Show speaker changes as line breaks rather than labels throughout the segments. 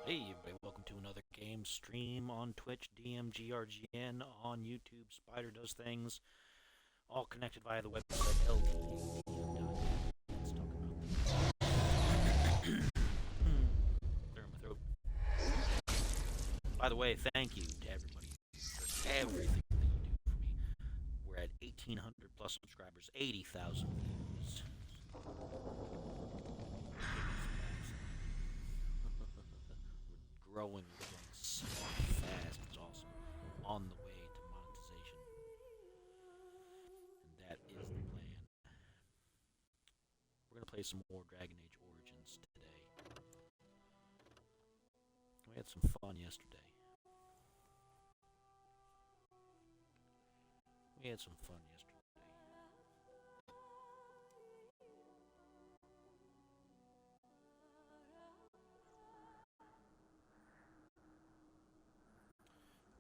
Hey everybody, welcome to another game stream on Twitch, DMGRGN, on YouTube, Spider Does Things, all connected via the website LTDM.net. Let's talk about clear my throat. By the way, thank you to everybody for everything that you do for me. We're at 1,800 plus subscribers, 80,000 views. We're growing so fast. It's awesome. We're on the way to monetization, and that is the plan. We're gonna play some more Dragon Age Origins today. We had some fun yesterday. We had some fun yesterday.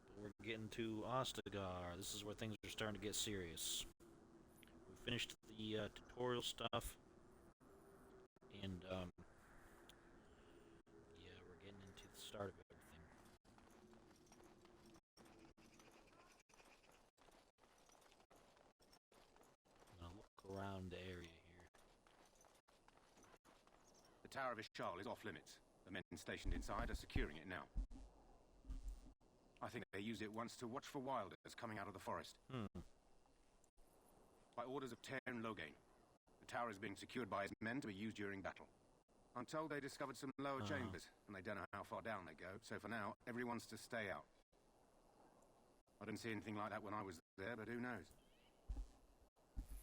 But we're getting to Ostagar. This is where things are starting to get serious. We finished the tutorial stuff, and yeah, we're getting into the start of everything. I'm gonna look around the area here.
The Tower of Ishal is off limits. The men stationed inside are securing it now. I think they used it once to watch for wilders coming out of the forest. By orders of Tairn Loghain, the tower is being secured by his men to be used during battle. I'm told they discovered some lower chambers, and they don't know how far down they go, so for now, everyone's to stay out. I didn't see anything like that when I was there, but who knows?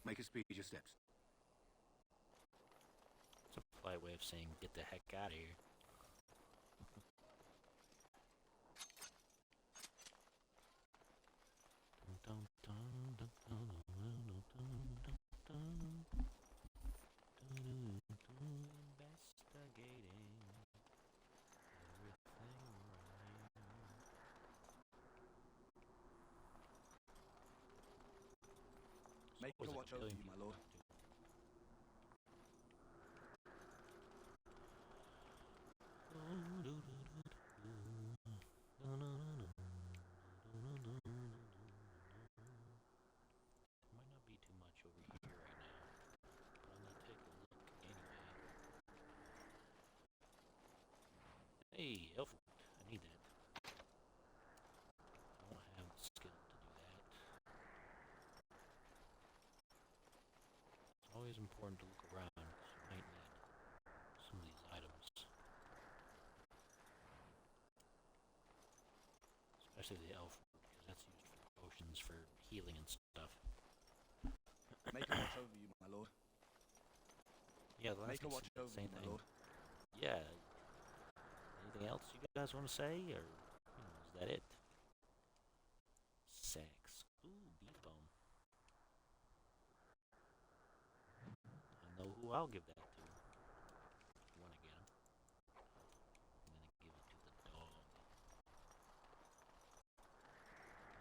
Make a speed your steps.
It's a polite way of saying get the heck out of here.
Make a watch over you, my lord.
Might not be too much over here right now, but I'm gonna take a look anyway. Hey, Elfwood, I need that. I don't have the skill to do that. It's always important to look around, because you might need some of these items. Especially the Elfwood, because that's used for potions for healing and stuff.
Make a watch over you, my lord.
Yeah, the last
Make a watch over
same
you, my
thing.
lord.
Yeah. Anything else you guys want to say, or is that it? Sex. Ooh, beef bone. I know who I'll give that to. When I get him. I'm gonna give it to the dog.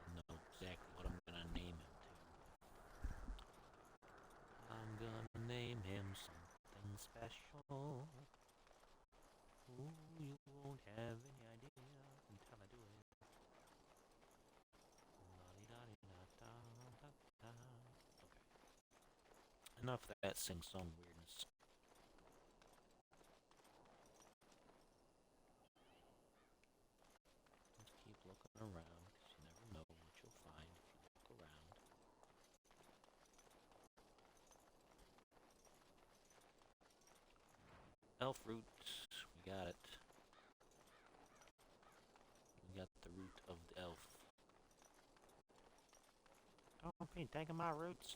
I know exactly what I'm gonna name him to. I'm gonna name him something special. Ooh, you won't have any idea until I do it. Okay. Enough of that sing-song weirdness. Let's keep looking around, because you never know what you'll find if you look around. Elf root, we got it. We got the root of the elf. Don't be taking my roots.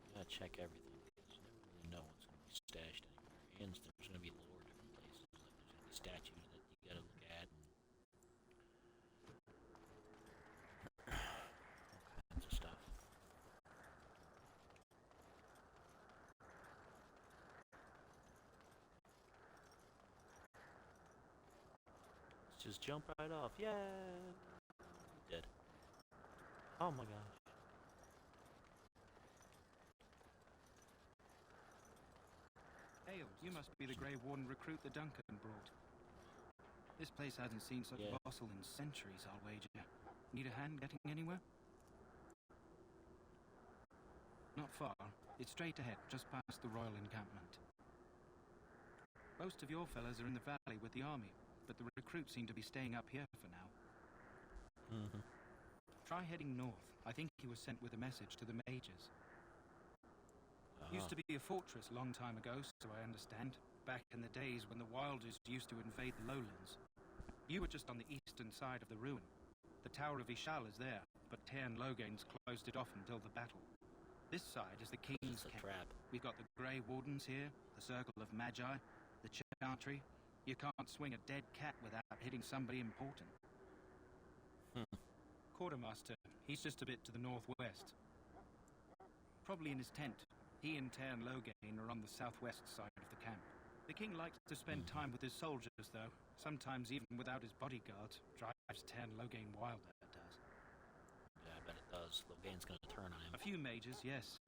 You gotta check everything, because you never really know what's gonna be stashed anywhere. And there's gonna be lore different places. Like there's gonna be statues that you gotta look at, and all kinds of stuff. Let's just jump right off. Yeah, dead. Oh my gosh.
You must be the Grey Warden recruit the Duncan brought. This place hasn't seen such
Yeah.
bustle in centuries, I'll wager. Need a hand getting anywhere? Not far. It's straight ahead, just past the royal encampment. Most of your fellas are in the valley with the army, but the recruits seem to be staying up here for now.
Mm-hmm.
Try heading north. I think he was sent with a message to the mages. Used to be a fortress a long time ago, so I understand. Back in the days when the Wilders used to invade the lowlands. You were just on the eastern side of the ruin. The Tower of Ishal is there, but Tairn Logain's closed it off until the battle. This side is the King's
It's a
camp.
trap.
We've got the Grey Wardens here, the Circle of Magi, the Chantry. You can't swing a dead cat without hitting somebody important. Quartermaster, he's just a bit to the northwest. Probably in his tent. He and Tairn Logain are on the southwest side of the camp. The king likes to spend time with his soldiers, though. Sometimes even without his bodyguards. Drives Tairn Logain wild, that does.
Yeah, I bet it does. Logain's gonna turn on him.
A few mages, yes.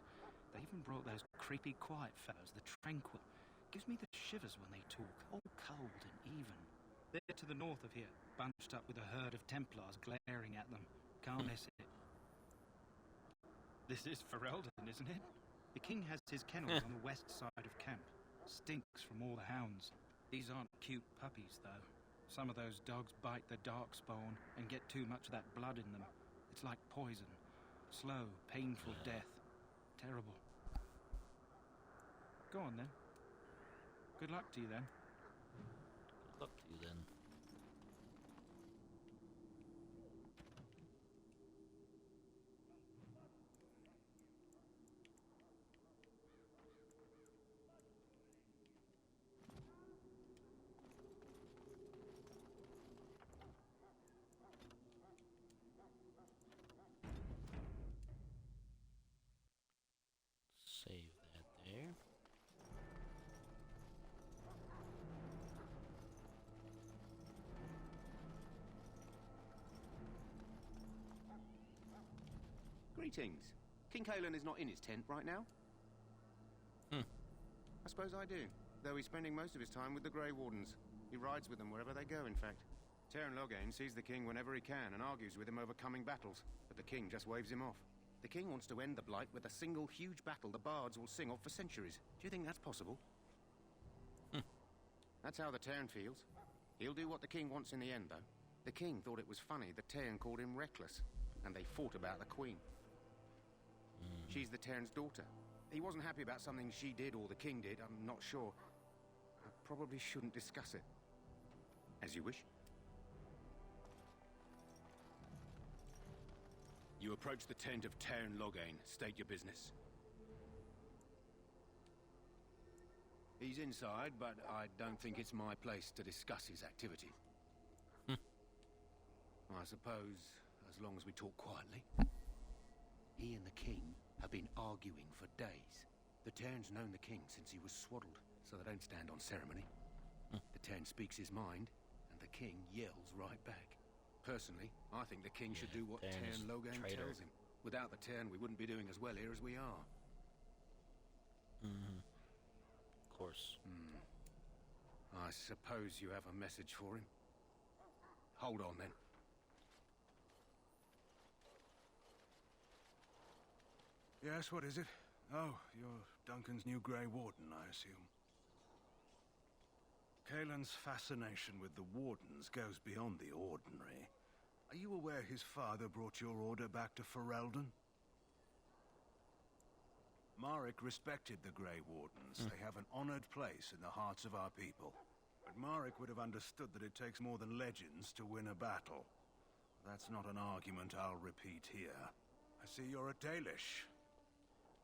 They even brought those creepy quiet fellows, the Tranquil. Gives me the shivers when they talk, all cold and even. They're to the north of here, bunched up with a herd of Templars glaring at them. Can't miss it. This is Ferelden, isn't it? The king has his kennels on the west side of camp. Stinks from all the hounds. These aren't cute puppies, though. Some of those dogs bite the darkspawn and get too much of that blood in them. It's like poison. Slow, painful death. Terrible. Go on, then. Good luck to you, then.
Good luck to you then. Save that there.
Greetings. King Kaelin is not in his tent right now? I suppose I do, though he's spending most of his time with the Grey Wardens. He rides with them wherever they go, in fact. Tairn Logain sees the king whenever he can and argues with him over coming battles, but the king just waves him off. The king wants to end the Blight with a single huge battle the bards will sing of for centuries. Do you think that's possible? That's how the Tairn feels. He'll do what the king wants in the end, though. The king thought it was funny that Tairn called him reckless, and they fought about the queen. She's the Tairn's daughter. He wasn't happy about something she did or the king did, I'm not sure. I probably shouldn't discuss it. As you wish. You approach the tent of Tairn Logain. State your business. He's inside, but I don't think it's my place to discuss his activity. I suppose, as long as we talk quietly. He and the king have been arguing for days. The Tairn's known the king since he was swaddled, so they don't stand on ceremony. The Tairn speaks his mind, and the king yells right back. Personally, I think the king should do what Tairn Logain tells him. Without the Tairn, we wouldn't be doing as well here as we are.
Of course.
I suppose you have a message for him. Hold on, then.
Yes, what is it? Oh, you're Duncan's new Grey Warden, I assume. Kaelin's fascination with the Wardens goes beyond the ordinary. Are you aware his father brought your order back to Ferelden? Marek respected the Grey Wardens. They have an honored place in the hearts of our people. But Marek would have understood that it takes more than legends to win a battle. That's not an argument I'll repeat here. I see you're a Dalish.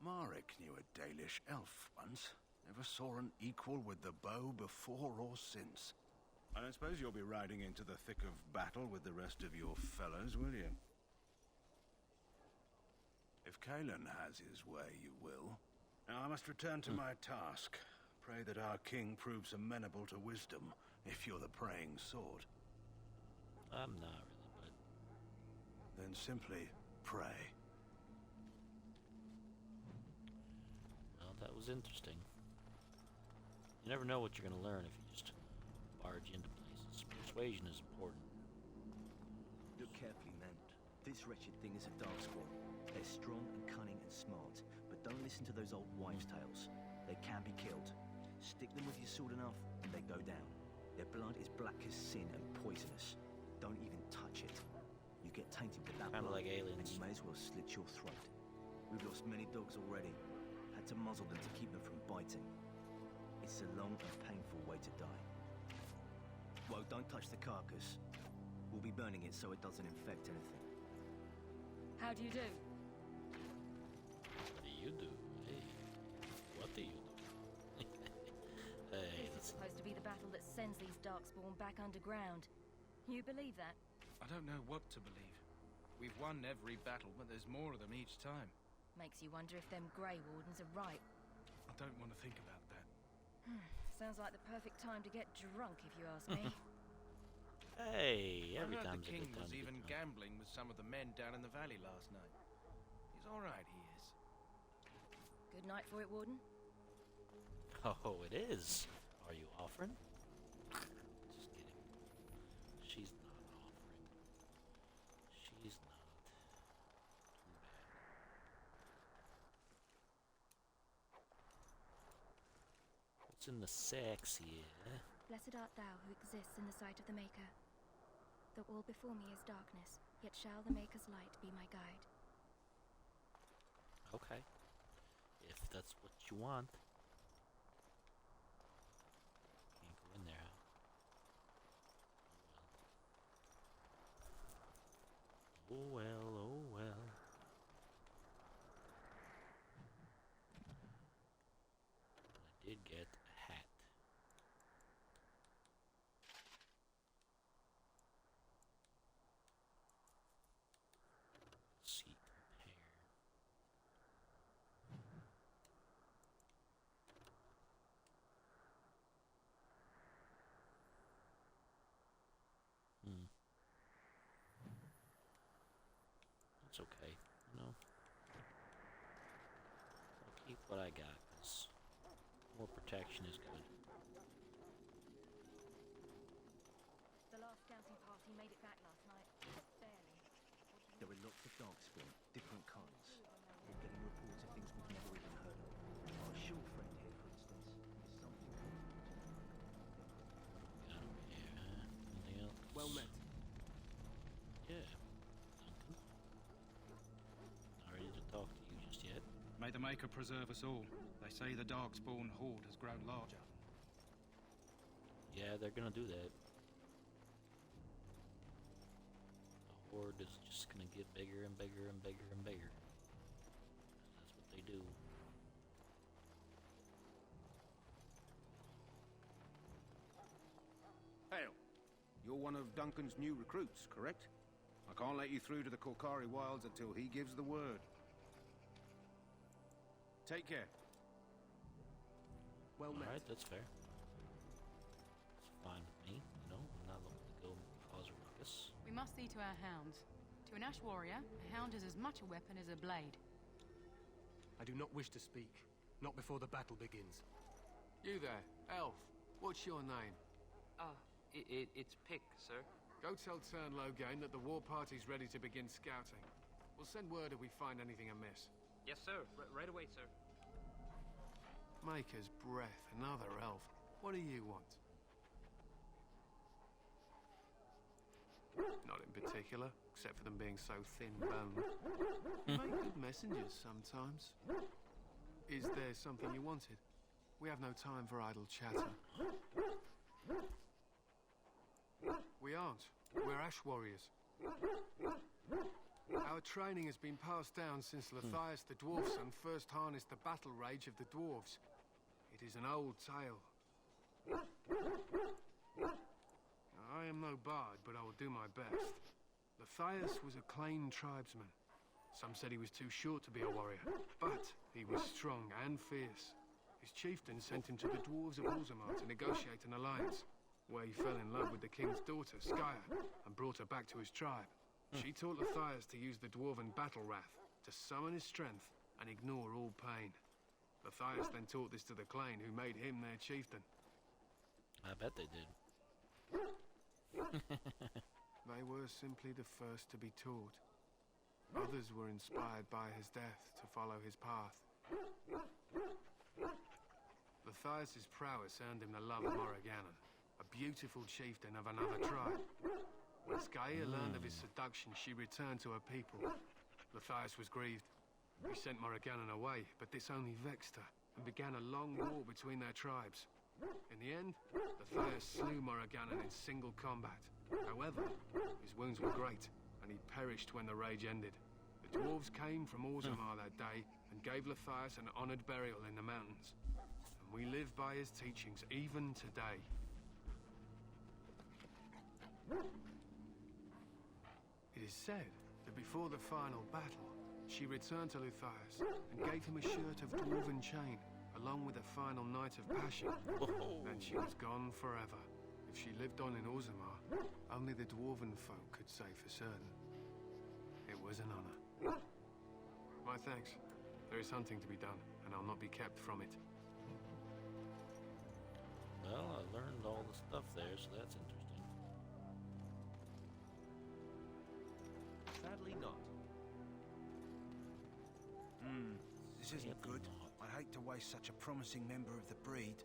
Marek knew a Dalish elf once. Never saw an equal with the bow before or since. I don't suppose you'll be riding into the thick of battle with the rest of your fellows, will you? If Kaelin has his way, you will. Now I must return to my task. Pray that our king proves amenable to wisdom, if you're the praying sword.
I'm not really, but...
Then simply pray.
Well, that was interesting. You never know what you're gonna learn if you just barge into places. Persuasion is important.
Look carefully, man. This wretched thing is a darkspawn. They're strong and cunning and smart, but don't listen to those old wives' tales. They can be killed. Stick them with your sword enough, and they go down. Their blood is black as sin and poisonous. Don't even touch it. You get tainted with that
Kinda
blood,
like aliens.
and you may as well slit your throat. We've lost many dogs already. Had to muzzle them to keep them from biting. It's a long and painful way to die. Well, don't touch the carcass. We'll be burning it so it doesn't infect anything.
How do you do?
What do you do? Hey, what do you do? Hey,
This is supposed to be the battle that sends these darkspawn back underground. You believe that?
I don't know what to believe. We've won every battle, but there's more of them each time.
Makes you wonder if them Grey Wardens are right.
I don't want to think about that.
Sounds like the perfect time to get drunk, if you ask me.
hey,
I
every
heard
time's
the
a
king
good time
was
to
even
get drunk.
gambling with some of the men down in the valley last night. He's all right, he is.
Good night for it, Warden.
Oh, it is. Are you offering? Just kidding. She's not offering. She's not. Too bad. What's in the sacks here?
Blessed art thou who exists in the sight of the Maker. Though all before me is darkness, yet shall the Maker's light be my guide.
Okay. If that's what you want. Can't go in there, huh? Oh well, oh well. I did get a hat. Let's see, compare. It's okay, you know. I'll keep what I got, 'cause more protection is good.
The last scouting party made it back last night. Barely.
There are lots of darkspawn, different kinds. We're getting reports of things we've never even heard of. Our shore friend here, for instance, is something
Got over here, huh? Anything else?
well met.
Yeah. Duncan. Not ready to talk to you just yet.
May the Maker preserve us all. They say the Darkspawn horde has grown larger.
Yeah, they're gonna do that. The horde is just gonna get bigger and bigger and bigger and bigger. That's what they do.
Hail. You're one of Duncan's new recruits, correct? I can't let you through to the Korkari Wilds until he gives the word. Take care.
Well met.
Alright, that's fair. It's fine with me, you know, I'm not looking to go cause a ruckus.
We must see to our hounds. To an Ash warrior, a hound is as much a weapon as a blade.
I do not wish to speak. Not before the battle begins.
You there, elf. What's your name?
It's Pick, sir.
Go tell Tern Loghain that the war party's ready to begin scouting. We'll send word if we find anything amiss.
Yes, sir. Right away, sir.
Maker's breath, another elf. What do you want? Not in particular, except for them being so thin-boned. Make good messengers sometimes. Is there something you wanted? We have no time for idle chatter. We aren't. We're Ash warriors. Our training has been passed down since Lathias the Dwarfson first harnessed the battle rage of the dwarves. It is an old tale. I am no bard, but I will do my best. Lathias was a Clane tribesman. Some said he was too short to be a warrior, but he was strong and fierce. His chieftain sent him to the dwarves of Orzammar to negotiate an alliance, where he fell in love with the king's daughter, Skya, and brought her back to his tribe. She taught Lathias to use the dwarven battle wrath, to summon his strength and ignore all pain. Lathias then taught this to the Clane, who made him their chieftain.
I bet they did.
They were simply the first to be taught. Others were inspired by his death to follow his path. Matthias's prowess earned him the love of Morrigannon, a beautiful chieftain of another tribe. When Skaia learned of his seduction, she returned to her people. Matthias was grieved. He sent Morrigannon away, but this only vexed her, and began a long war between their tribes. In the end, Matthias slew Morrigannon in single combat. However, his wounds were great, and he perished when the rage ended. The dwarves came from Orzammar that day, and gave Matthias an honored burial in the mountains. And we live by his teachings even today. It is said that before the final battle, she returned to Matthias and gave him a shirt of dwarven chain, along with a final night of passion. Then she was gone forever. If she lived on in Orzammar, only the dwarven folk could say for certain. It was an honor. My thanks. There is hunting to be done, and I'll not be kept from it.
Well, I learned all the stuff there, so that's interesting.
Sadly not.
This isn't good. I'd hate to waste such a promising member of the breed.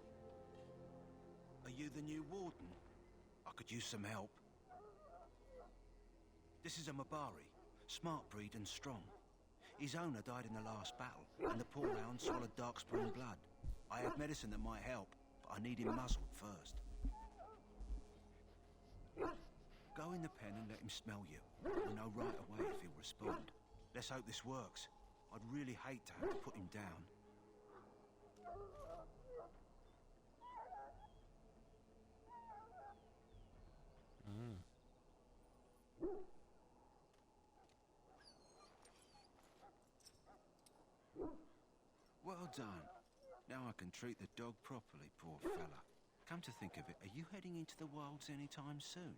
Are you the new warden? I could use some help. This is a Mabari, smart breed and strong. His owner died in the last battle, and the poor hound swallowed darkspawn blood. I have medicine that might help, but I need him muzzled first. Go in the pen and let him smell you. We'll know right away if he'll respond. Let's hope this works. I'd really hate to have to put him down. Well done. Now I can treat the dog properly, poor fella. Come to think of it, are you heading into the wilds anytime soon?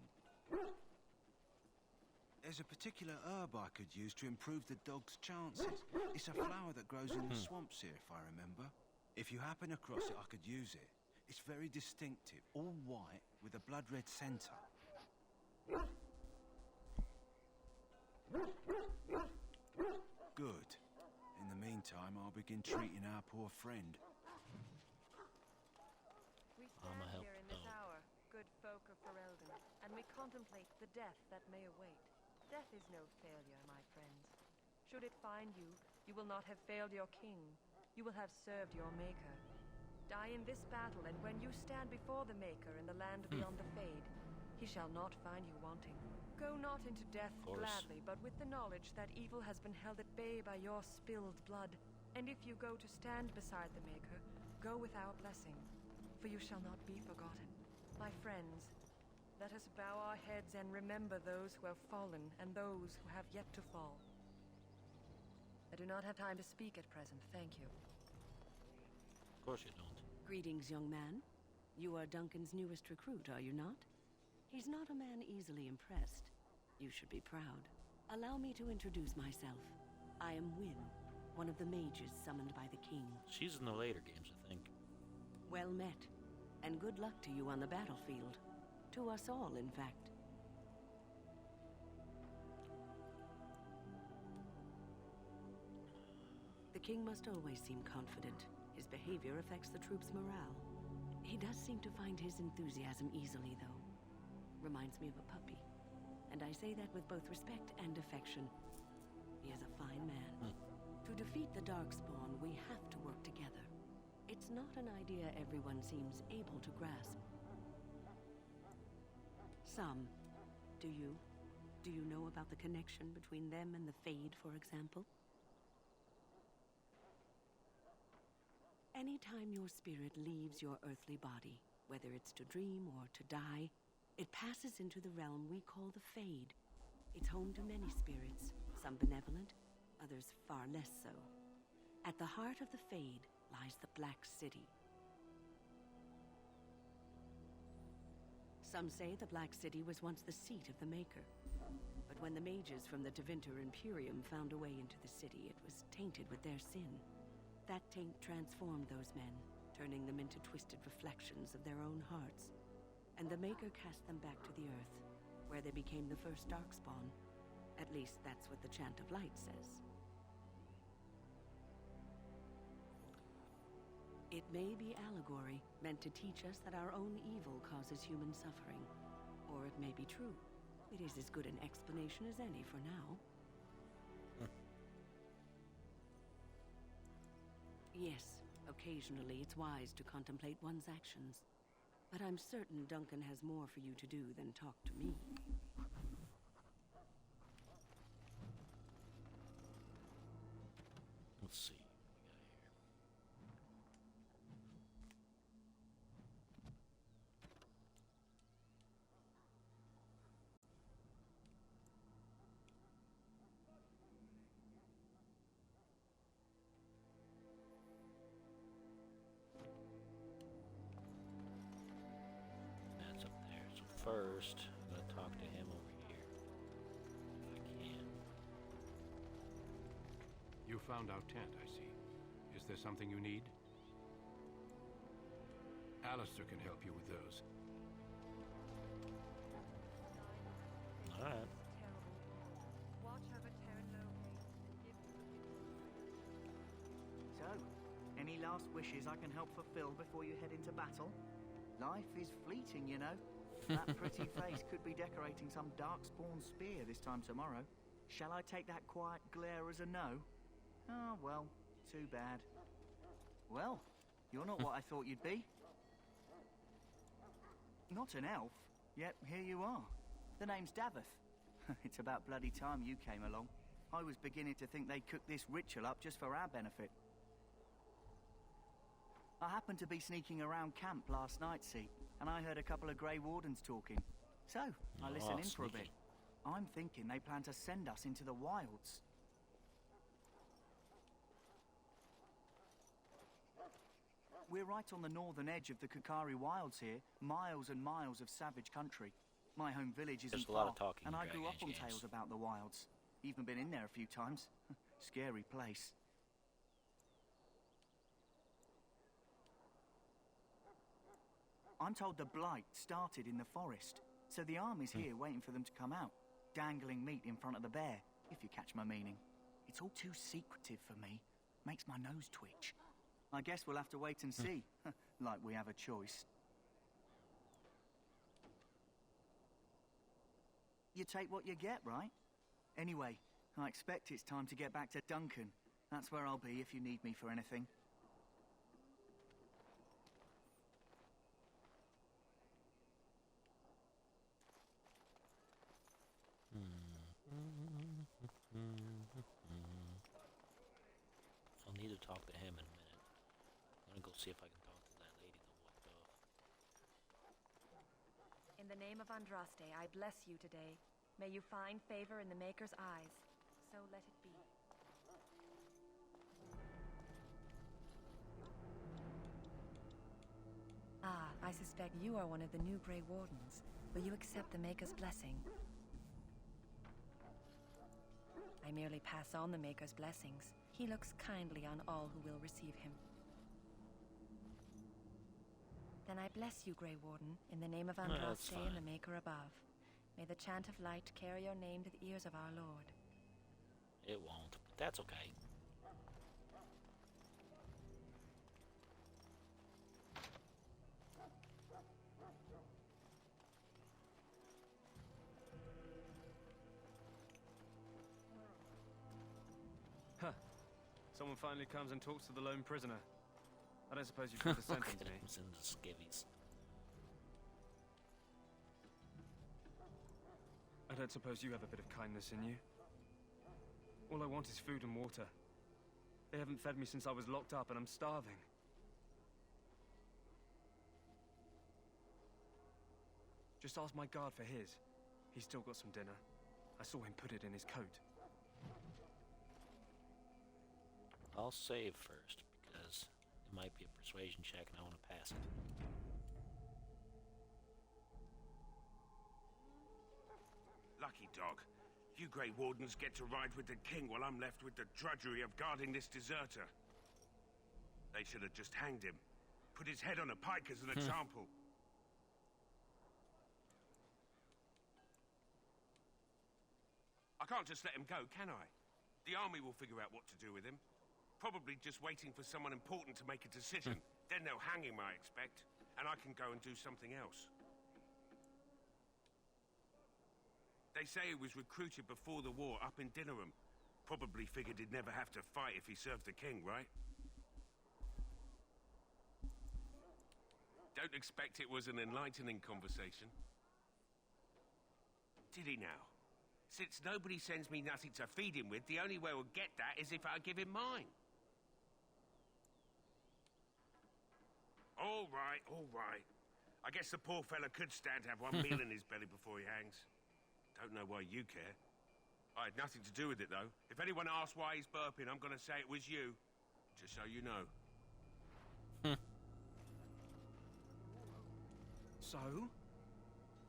There's a particular herb I could use to improve the dog's chances. It's a flower that grows in the swamps here, if I remember. If you happen across it, I could use it. It's very distinctive, all white, with a blood-red centre. Good. In the meantime, I'll begin treating our poor friend.
We stand here in this hour, good folk of Ferelden, and we contemplate the death that may await. Death is no failure, my friends. Should it find you, you will not have failed your king. You will have served your maker. Die in this battle, and when you stand before the maker in the land beyond the Fade, he shall not find you wanting. Go not into death gladly, but with the knowledge that evil has been held at bay by your spilled blood. And if you go to stand beside the maker, go with our blessing, for you shall not be forgotten. My friends, let us bow our heads and remember those who have fallen and those who have yet to fall. I do not have time to speak at present, thank you.
Of course you don't.
Greetings, young man. You are Duncan's newest recruit, are you not? He's not a man easily impressed. You should be proud. Allow me to introduce myself. I am Wynne, one of the mages summoned by the king.
She's in the later games, I think.
Well met, and good luck to you on the battlefield. To us all, in fact. The king must always seem confident. His behavior affects the troops' morale. He does seem to find his enthusiasm easily, though. Reminds me of a puppy. And I say that with both respect and affection. He is a fine man. To defeat the Darkspawn, we have to work together. It's not an idea everyone seems able to grasp. Some. Do you? Do you know about the connection between them and the Fade, for example? Anytime your spirit leaves your earthly body, whether it's to dream or to die, it passes into the realm we call the Fade. It's home to many spirits, some benevolent, others far less so. At the heart of the Fade lies the Black City. Some say the Black City was once the seat of the Maker. But when the mages from the Tevinter Imperium found a way into the city, it was tainted with their sin. That taint transformed those men, turning them into twisted reflections of their own hearts. and the Maker cast them back to the Earth, where they became the first Darkspawn. At least that's what the Chant of Light says. It may be allegory, meant to teach us that our own evil causes human suffering. Or it may be true. It is as good an explanation as any for now. Yes, occasionally it's wise to contemplate one's actions. But I'm certain Duncan has more for you to do than talk to me.
Let's see. That's up there. So first, I'm gonna talk to him over here, if I can.
You found our tent, I see. Is there something you need? Alistair can help you with those.
All right.
Watch over Terran locate.
So, any last wishes I can help fulfill before you head into battle? Life is fleeting, you know. That pretty face could be decorating some Darkspawn spear this time tomorrow. Shall I take that quiet glare as a no? Oh, well, too bad. Well, you're not what I thought you'd be. Not an elf, yet here you are. The name's Daveth. It's about bloody time you came along. I was beginning to think they'd cooked this ritual up just for our benefit. I happened to be sneaking around camp last night, see, and I heard a couple of Grey Wardens talking. So, I listened in for a bit. I'm thinking they plan to send us into the wilds. We're right on the northern edge of the Kukari Wilds here, miles and miles of savage country. My home village isn't
There's a lot
far,
of talking
and
in
I grew up
Dragon
on
Age games.
tales about the wilds. Even been in there a few times. Scary place. I'm told the Blight started in the forest, so the army's here waiting for them to come out, dangling meat in front of the bear, if you catch my meaning. It's all too secretive for me. Makes my nose twitch. I guess we'll have to wait and see, like we have a choice. You take what you get, right? Anyway, I expect it's time to get back to Duncan. That's where I'll be if you need me for anything.
I'll need to talk to him in a minute. I'm gonna go see if I can talk to that lady that walked off.
In the name of Andraste, I bless you today. May you find favor in the Maker's eyes. So let it be. Ah, I suspect you are one of the new Grey Wardens. Will you accept the Maker's blessing? I merely pass on the Maker's blessings. He looks kindly on all who will receive him. Then I bless you, Grey Warden, in the name of
that's
Andraste and
fine.
the Maker above. May the chant of light carry your name to the ears of our Lord.
It won't, but that's okay.
Huh. Someone finally comes and talks to the lone prisoner. I don't suppose you've got to
Look
sentence
at
me.
him in the skivvies.
I don't suppose you have a bit of kindness in you. All I want is food and water. They haven't fed me since I was locked up and I'm starving. Just ask my guard for his. He's still got some dinner. I saw him put it in his coat.
I'll save first, because it might be a persuasion check and I want to pass it.
Lucky dog. You Grey Wardens get to ride with the king while I'm left with the drudgery of guarding this deserter. They should have just hanged him. Put his head on a pike as an example. I can't just let him go, can I? The army will figure out what to do with him. Probably just waiting for someone important to make a decision. Then they'll hang him, I expect. And I can go and do something else. They say he was recruited before the war up in Dinnerham. Probably figured he'd never have to fight if he served the king, right? Don't expect it was an enlightening conversation. Did he now? Since nobody sends me nothing to feed him with, the only way we'll get that is if I give him mine. All right, all right. I guess the poor fella could stand to have one meal in his belly before he hangs. Don't know why you care. I had nothing to do with it, though. If anyone asks why he's burping, I'm gonna say it was you. Just so you know.
So?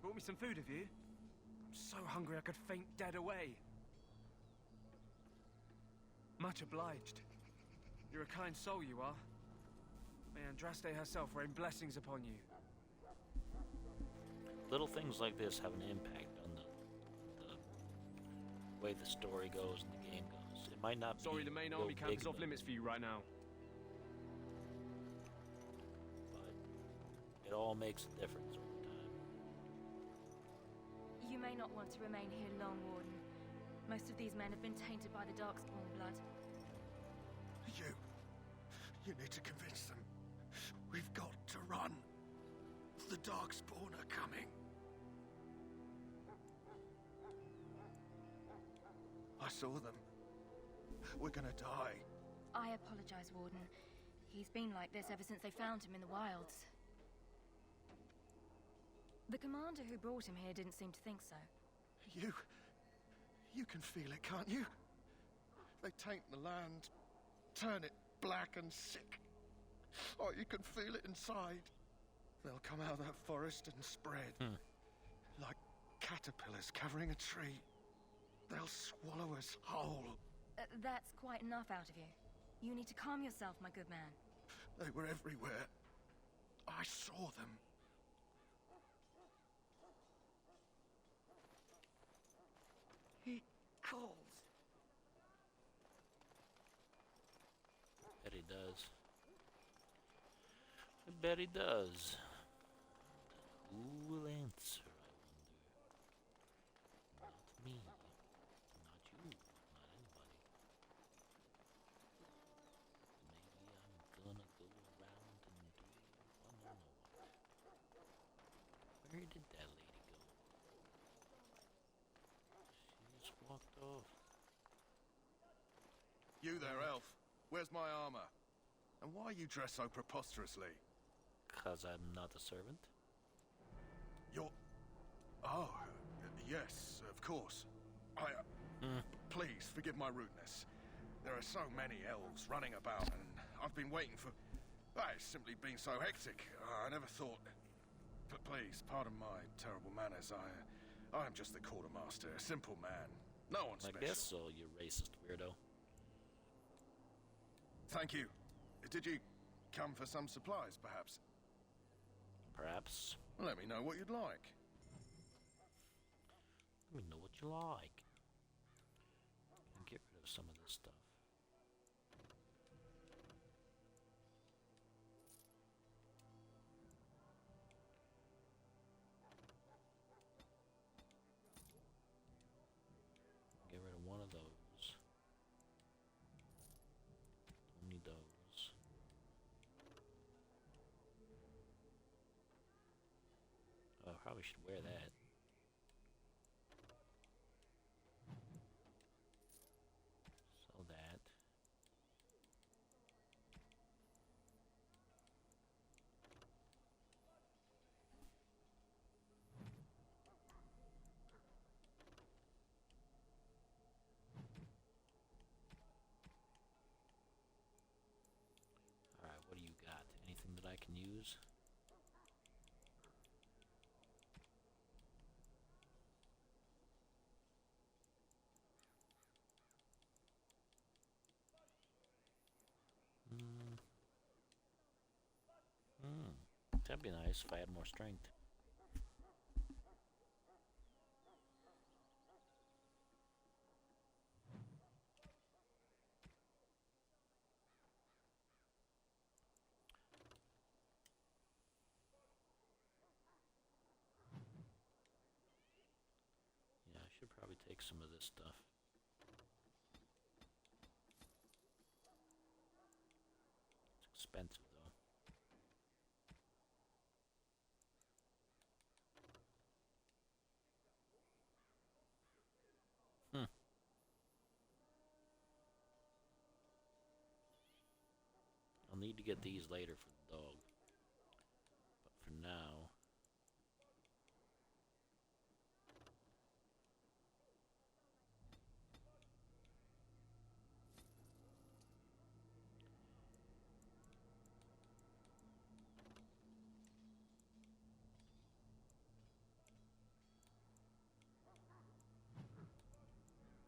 Brought me some food, have you? I'm so hungry I could faint dead away. Much obliged. You're a kind soul, you are. May Andraste herself rain blessings upon you.
Little things like this have an impact on the way the story goes and the game goes. It might not be
Sorry, the main
real
army camp
big,
is off
but
limits for you right now.
it all makes a difference over time.
You may not want to remain here long, Warden. Most of these men have been tainted by the Darkspawn blood.
You need to convince them. We've got to run. The Darkspawn are coming. I saw them. We're gonna die.
I apologize, Warden. He's been like this ever since they found him in the wilds. The commander who brought him here didn't seem to think so.
You can feel it, can't you? They taint the land, turn it black and sick. Oh, you can feel it inside. They'll come out of that forest and spread. Like caterpillars covering a tree. They'll swallow us whole.
That's quite enough out of you. You need to calm yourself, my good man.
They were everywhere. I saw them. He calls.
I bet he does. I bet he does. Who will answer, I wonder? Not me. Not you. Not anybody. Maybe I'm gonna go around and do... I don't know what. Where did that lady go? She just walked off.
You there, elf. Where's my armor? And why you dress so preposterously?
'Cause I'm not a servant.
You're... Oh, yes, of course. Please, forgive my rudeness. There are so many elves running about, and I've been waiting for... It's simply been so hectic. I never thought... But please, pardon my terrible manners. I am just the quartermaster, a simple man. No one special.
I guess so, you racist weirdo.
Thank you. Did you come for some supplies, perhaps?
Perhaps.
Let me know what you'd like.
Let me know what you like. And get rid of some of this stuff. Get rid of one of those. Don't need those. Oh, I probably should wear that. So that. Alright, what do you got? Anything that I can use? That'd be nice if I had more strength. take some of this stuff. It's expensive, though. I'll need to get these later for the dog. But for now...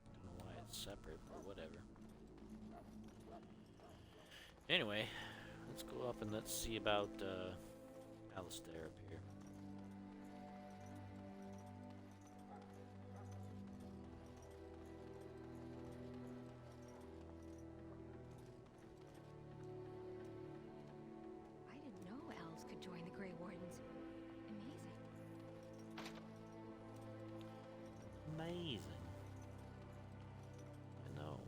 Don't know why it's separate, but whatever. Anyway, let's go up and let's see about Alistair up here.
I didn't know elves could join the Grey Wardens. Amazing.
Amazing. I know.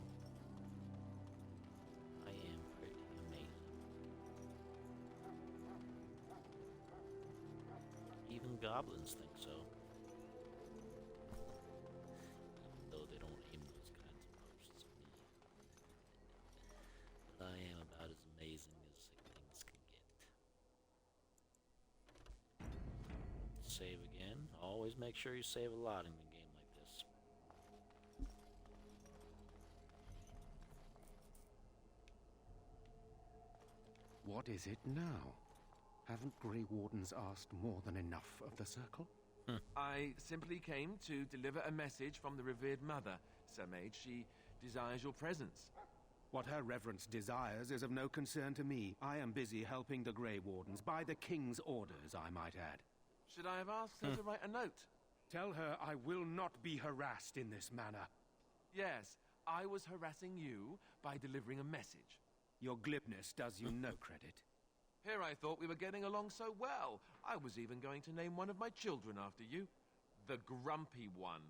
I am pretty amazing. Even goblins think so. Even though they don't aim those kinds of posts at me. But I am about as amazing as things can get. Save again. Always make sure you save a lot in a game like this.
What is it now? Haven't Grey Wardens asked more than enough of the Circle?
I simply came to deliver a message from the revered mother, Sir Mage. She desires your presence.
What her reverence desires is of no concern to me. I am busy helping the Grey Wardens, by the King's orders, I might add.
Should I have asked her to write a note?
Tell her I will not be harassed in this manner.
Yes, I was harassing you by delivering a message.
Your glibness does you no credit.
Here I thought we were getting along so well. I was even going to name one of my children after you. The Grumpy One.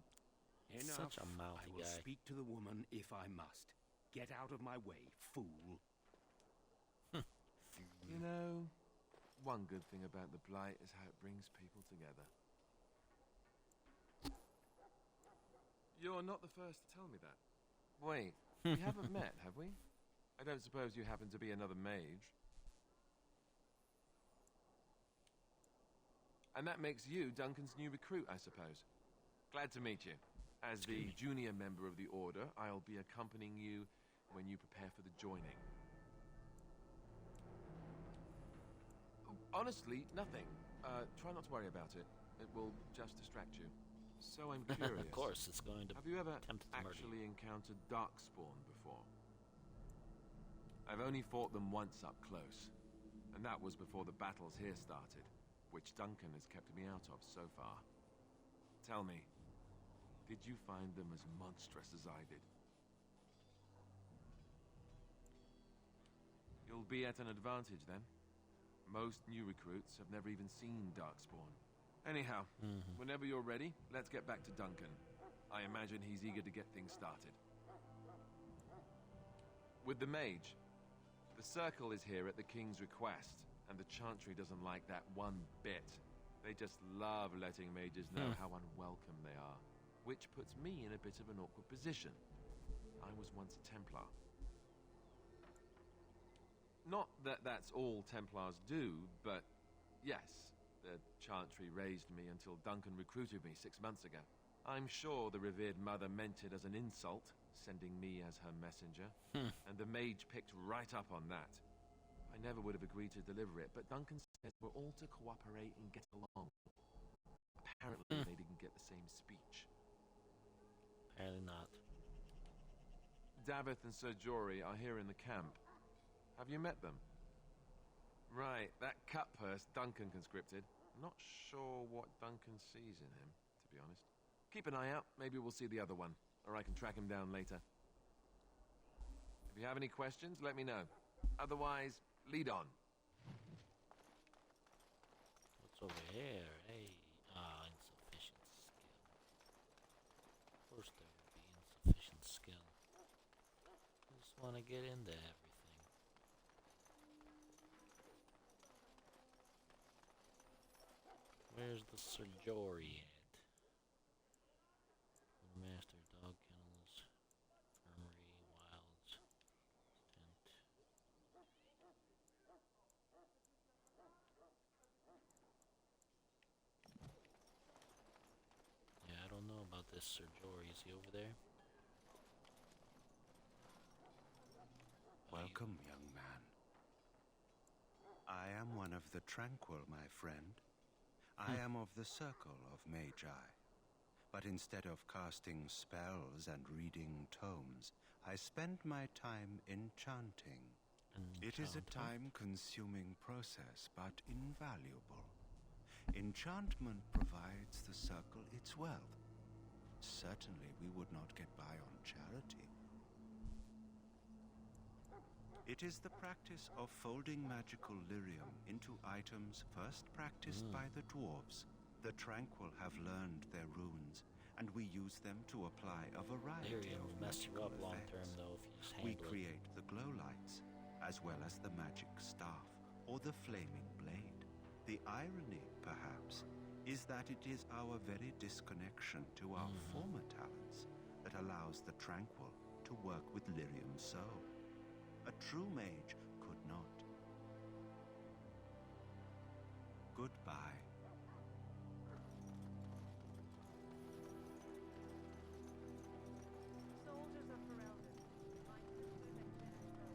Enough.
Such a mouthy
I will
guy.
speak to the woman if I must. Get out of my way, fool.
You know, one good thing about the Blight is how it brings people together. You're not the first to tell me that. Wait, we haven't met, have we? I don't suppose you happen to be another mage. And that makes you Duncan's new recruit, I suppose. Glad to meet you. As the junior member of the Order, I'll be accompanying you when you prepare for the joining. Honestly, nothing. Try not to worry about it. It will just distract you. So I'm curious.
Of course, it's going to
Have you ever
attempt to murder you.
actually encountered Darkspawn before? I've only fought them once up close. And that was before the battles here started, which Duncan has kept me out of so far. Tell me, did you find them as monstrous as I did? You'll be at an advantage then. Most new recruits have never even seen Darkspawn. Anyhow, whenever you're ready, let's get back to Duncan. I imagine he's eager to get things started. With the mage, the Circle is here at the King's request, and the Chantry doesn't like that one bit. They just love letting mages know how unwelcome they are, which puts me in a bit of an awkward position. I was once a Templar. Not that that's all Templars do, but yes, the Chantry raised me until Duncan recruited me 6 months ago. I'm sure the revered mother meant it as an insult, sending me as her messenger, and the mage picked right up on that. I never would have agreed to deliver it, but Duncan said we're all to cooperate and get along. Apparently they didn't get the same speech.
Apparently not.
Davith and Sir Jory are here in the camp. Have you met them? Right, that cut purse Duncan conscripted. Not sure what Duncan sees in him, to be honest. Keep an eye out, maybe we'll see the other one, or I can track him down later. If you have any questions, let me know. Otherwise, lead on.
What's over here? Hey, insufficient skill. First want to get into everything. Where's the Serjori at? Master Dog Kennels, Infirmary, Wilds, Tent. Yeah, I don't know about this Serjori. Is he over there?
Welcome, young man. I am one of the Tranquil, my friend. I am of the Circle of Magi. But instead of casting spells and reading tomes, I spend my time enchanting. It is a time-consuming process, but invaluable. Enchantment provides the Circle its wealth. Certainly we would not get by on charity. It is the practice of folding magical lyrium into items first practiced by the dwarves. The Tranquil have learned their runes, and we use them to apply a variety
Lyrium
of
will mess you
magical
up long
effects.
term, though, if you just
We
handle it.
create the glow lights, as well as the magic staff, or the flaming blade. The irony, perhaps, is that it is our very disconnection to our former talents that allows the Tranquil to work with lyrium so. A true mage could not. Goodbye.
Soldiers of Ferelden, my sisters and Jennifer,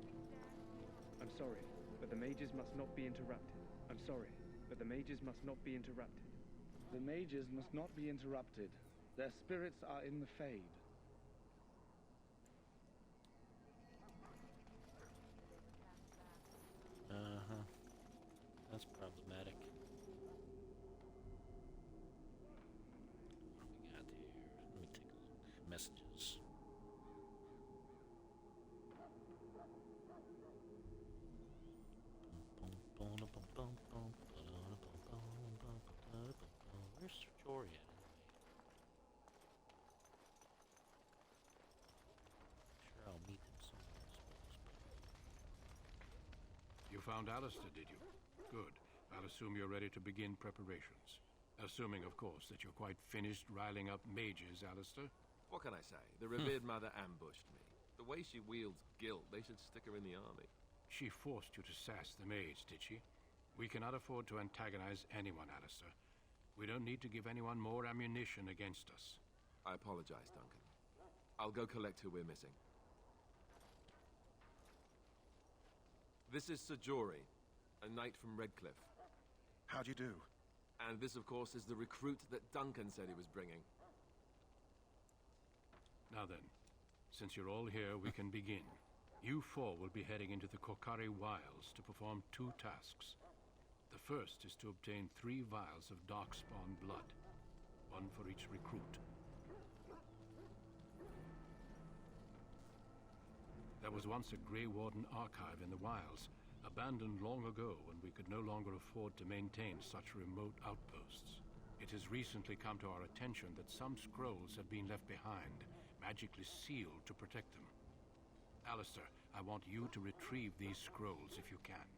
we stand here.
I'm sorry, but the mages must not be interrupted. I'm sorry, but the mages must not be interrupted.
The mages must not be interrupted. Their spirits are in the Fade.
Uh-huh. That's problematic. What do we got here? Let me take a look. Messages. Where's Serjori at anyway? Sure, I'll meet him somewhere, I suppose.
You found Alistair, did you? Good. I'll assume you're ready to begin preparations. Assuming, of course, that you're quite finished riling up mages, Alistair.
What can I say? The revered mother ambushed me. The way she wields guilt, they should stick her in the army.
She forced you to sass the maids, did she? We cannot afford to antagonize anyone, Alistair. We don't need to give anyone more ammunition against us.
I apologize, Duncan. I'll go collect who we're missing. This is Serjori, a knight from Redcliffe.
How'd you do?
And this, of course, is the recruit that Duncan said he was bringing.
Now then, since you're all here, we can begin. You four will be heading into the Korcari Wilds to perform 2 tasks. The first is to obtain 3 vials of Darkspawn blood, 1 for each recruit. There was once a Grey Warden archive in the wilds, abandoned long ago when we could no longer afford to maintain such remote outposts. It has recently come to our attention that some scrolls have been left behind, magically sealed to protect them. Alistair, I want you to retrieve these scrolls if you can.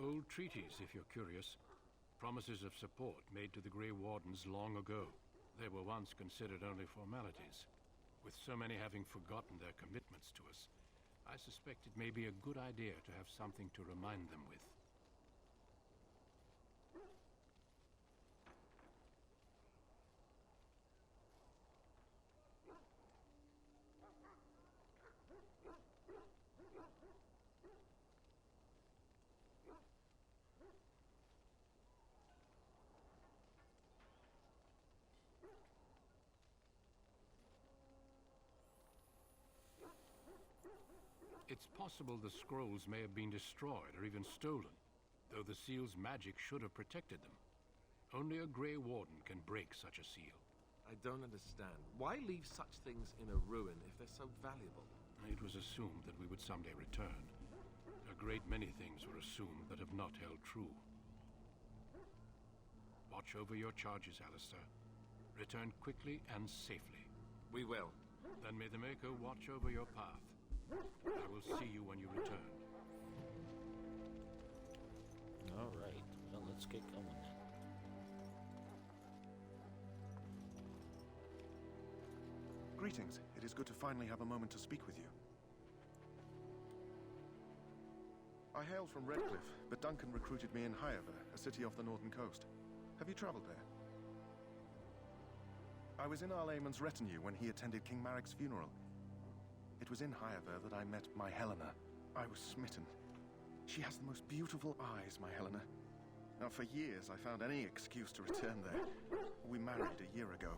old treaties, if you're curious. Promises of support made to the Grey Wardens long ago. They were once considered only formalities. With so many having forgotten their commitments to us, I suspect it may be a good idea to have something to remind them with. It's possible the scrolls may have been destroyed or even stolen, though the seal's magic should have protected them. Only a Grey Warden can break such a seal.
I don't understand. Why leave such things in a ruin if they're so valuable?
It was assumed that we would someday return. A great many things were assumed that have not held true. Watch over your charges, Alistair. Return quickly and safely.
We will.
Then may the Maker watch over your path. I will see you when you return.
Alright, well, let's get going then.
Greetings. It is good to finally have a moment to speak with you. I hail from Redcliffe, but Duncan recruited me in Highever, a city off the northern coast. Have you traveled there? I was in Arlayman's retinue when he attended King Maric's funeral. It was in Highever that I met my Helena. I was smitten. She has the most beautiful eyes, my Helena. Now, for years, I found any excuse to return there. We married a year ago.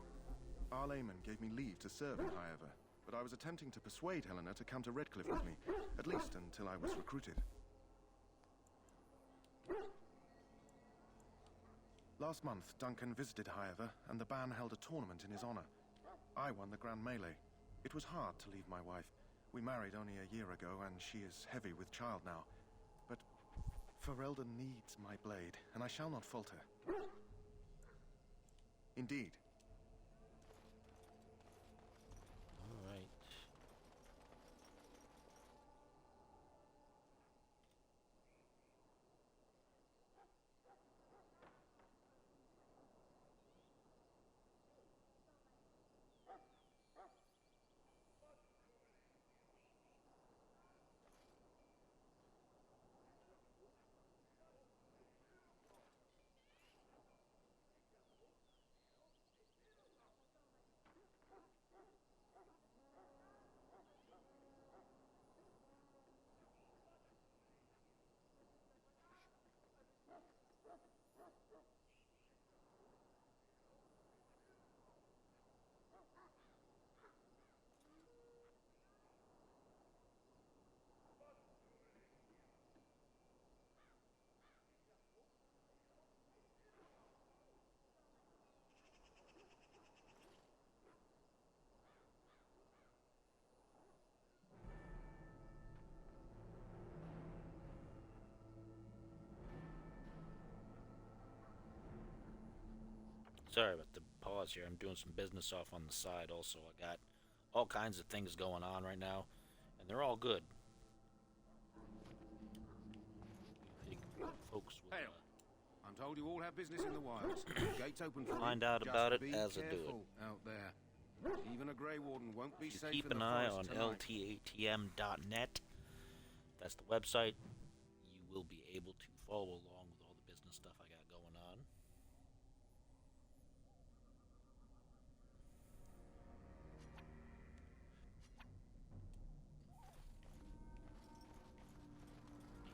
Arlayman gave me leave to serve in Highever, but I was attempting to persuade Helena to come to Redcliffe with me, at least until I was recruited. Last month, Duncan visited Highever, and the Ban held a tournament in his honor. I won the Grand Melee. It was hard to leave my wife. We married only a year ago, and she is heavy with child now. But Ferelden needs my blade, and I shall not falter. Indeed.
Alright. Sorry about the pause here. I'm doing some business off on the side also. I got all kinds of things going on right now, and they're all good. I think folks will
Hail. I'm told you all have business in the wilds. Gates open for
find
you.
out
Just
about it
be
as I do it.
careful out there. Even a Grey Warden won't be safe
Keep
in
an
the
eye
forest
on
tonight.
ltatm.net. That's the website. You will be able to follow along with all the business stuff I got going on.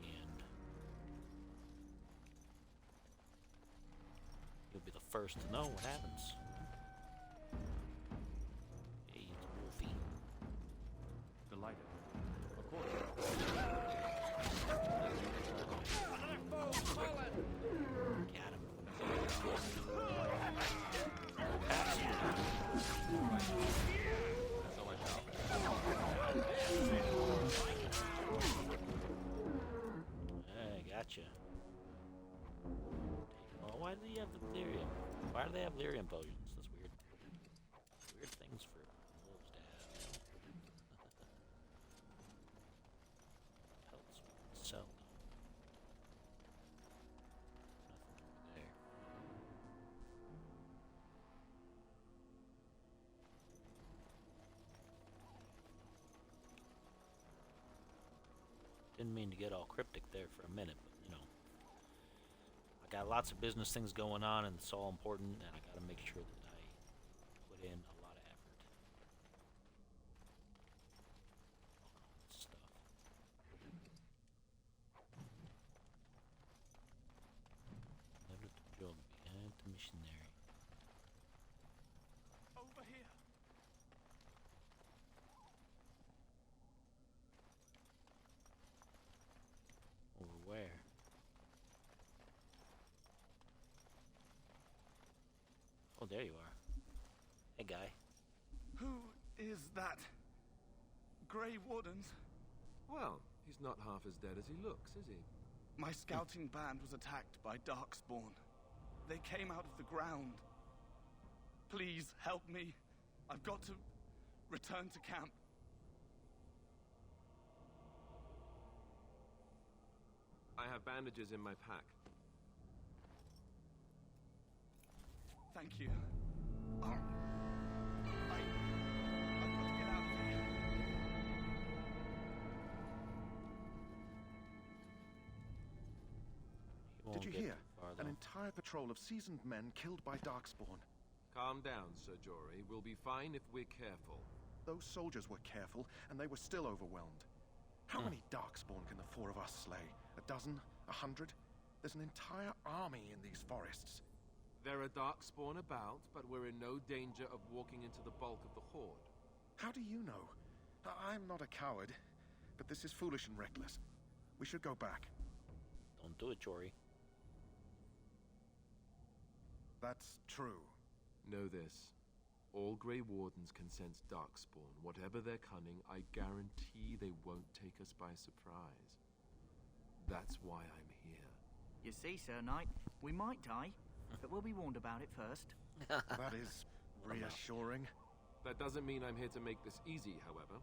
And you'll be the first to know what happens. Hey, it's Wolfie.
Delighted. Of course.
Got him. Hey, gotcha. Well, why do you have the lyrium? Why do they have lyrium potions? That's weird. Weird things for wolves to have. Pelts we can sell. Didn't mean to get all cryptic there for a minute, but you know, I got lots of business things going on, and it's all important, and I got to make sure that I put in a lot of effort. All this stuff. Never the job behind the missionary.
Over here.
Over where? Oh, there you are. Hey, guy.
Who is that? Grey Wardens?
Well, he's not half as dead as he looks, is he?
My scouting band was attacked by Darkspawn. They came out of the ground. Please help me. I've got to return to camp.
I have bandages in my pack.
Thank you. I've got to get out of here.
Did you hear? An entire patrol of seasoned men killed by Darkspawn.
Calm down, Sir Jory. We'll be fine if we're careful.
Those soldiers were careful, and they were still overwhelmed. How many Darkspawn can the four of us slay? A dozen? 100? There's an entire army in these forests.
There are Darkspawn about, but we're in no danger of walking into the bulk of the Horde.
How do you know? I'm not a coward, but this is foolish and reckless. We should go back.
Don't do it, Jory.
That's true.
Know this. All Grey Wardens can sense Darkspawn. Whatever their cunning, I guarantee they won't take us by surprise. That's why I'm here.
You see, Sir Knight, we might die, but we'll be warned about it first.
That is reassuring.
That doesn't mean I'm here to make this easy, however.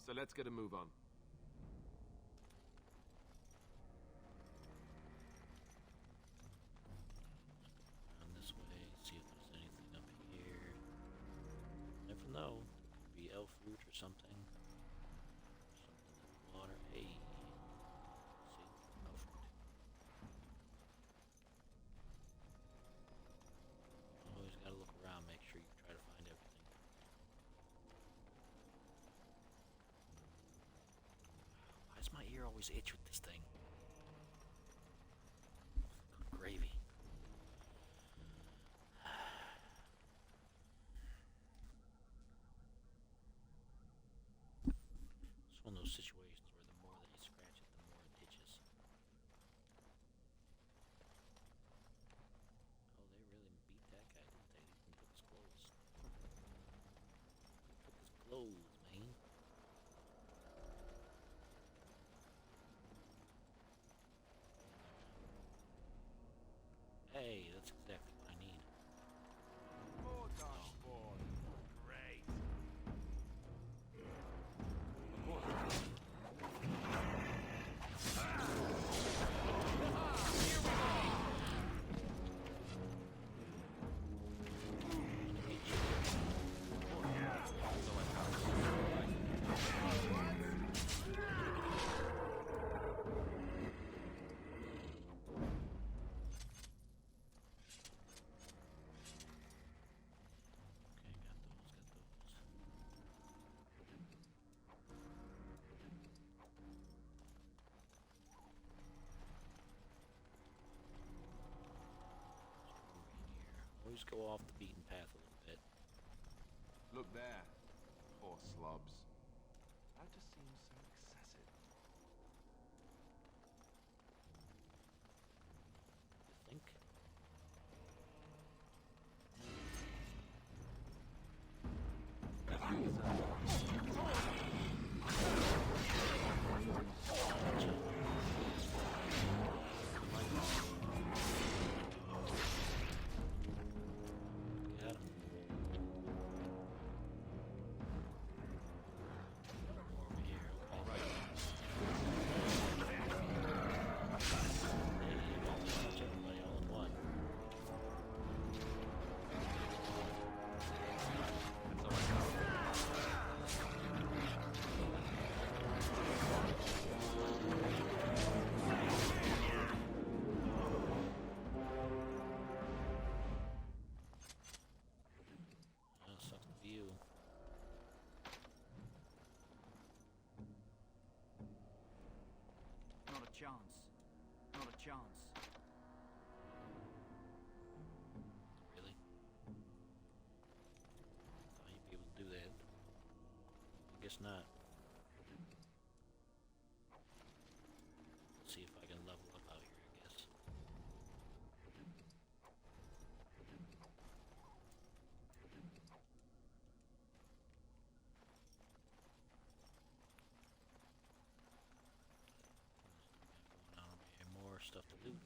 So let's get a move on.
Around this way, see if there's anything up here. Never know. Could be elf root or something. Something in the water. Hey. See? Elf root. Always gotta look around, make sure you try to find everything. Why does my ear always itch with this thing? Good gravy. It's one of those situations where the more that you scratch it, the more it itches. Oh, they really beat that guy, didn't they? He took his clothes. He took his clothes, man. Hey, that's exactly what I need.
More Darkspawn. Great.
Always go off the beaten path a little bit.
Look there. Poor slobs. That just seems so excessive.
You think? Got him. More over guess not. Let's see if I can level up out here, I guess. Going on over here, more stuff to loot.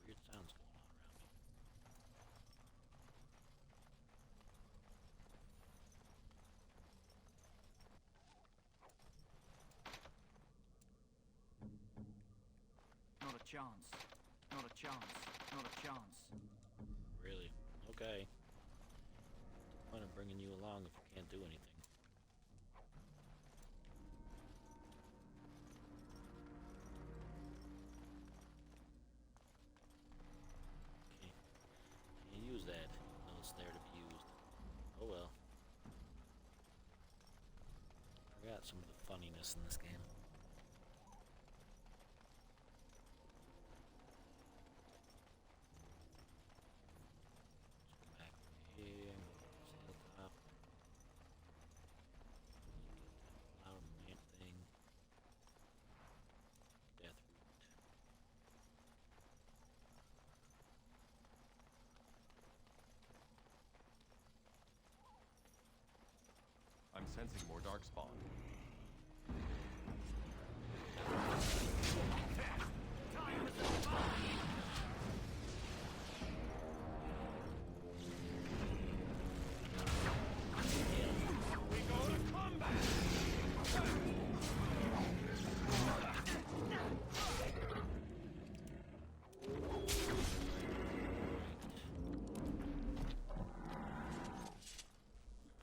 Weird sounds going on around me.
Not a chance. Not a chance. Not a chance.
Really? Okay. What's the point of bringing you along if you can't do anything? Can't use that. No, it's there to be used. Oh well. Forgot some of the funniness in this game. Let's go back here. Sail top. Flower plant thing. Death root.
I'm sensing more darkspawn.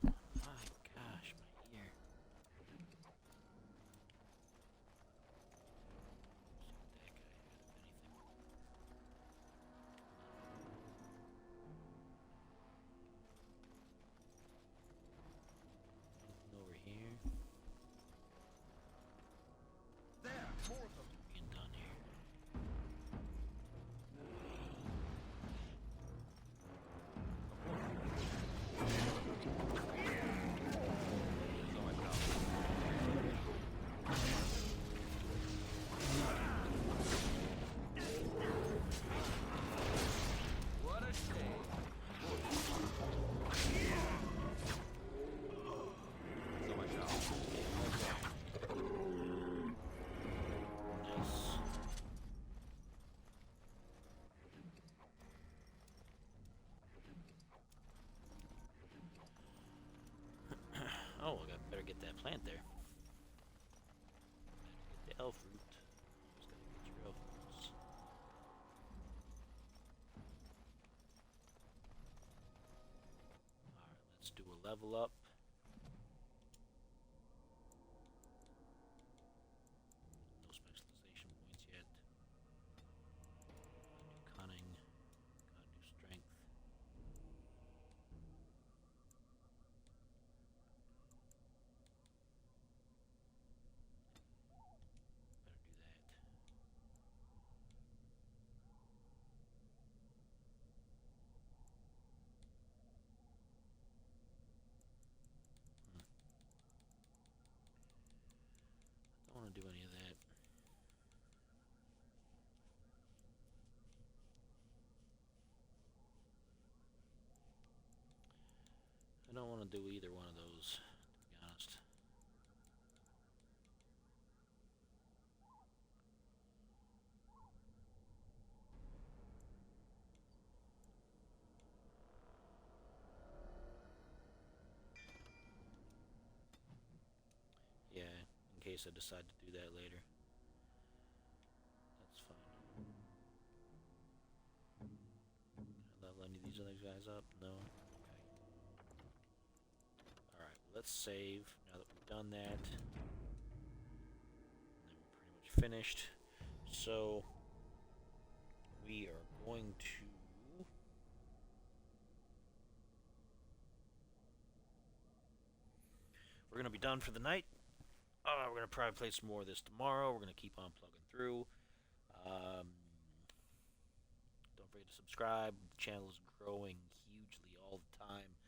My gosh, my ear. Nothing over here.
There, more of them.
Being done here.
What a shame.
So I shall.
Nice. Oh, I better get that plant there. Better get the elf root. Just gotta get your elf roots. Alright, let's do a level up. No specialization points yet. Gotta do cunning. Gotta do strength. Better do that. I don't want to do any of that. I don't want to do either one of those, to be honest. Yeah, in case I decide to do that later. That's fine. Can I level any of these other guys up? No? Okay. Alright, let's save now that we've done that. And then we're pretty much finished. So, we are going to... We're going to be done for the night. We're going to probably play some more of this tomorrow. We're going to keep on plugging through. Don't forget to subscribe. The channel is growing hugely all the time.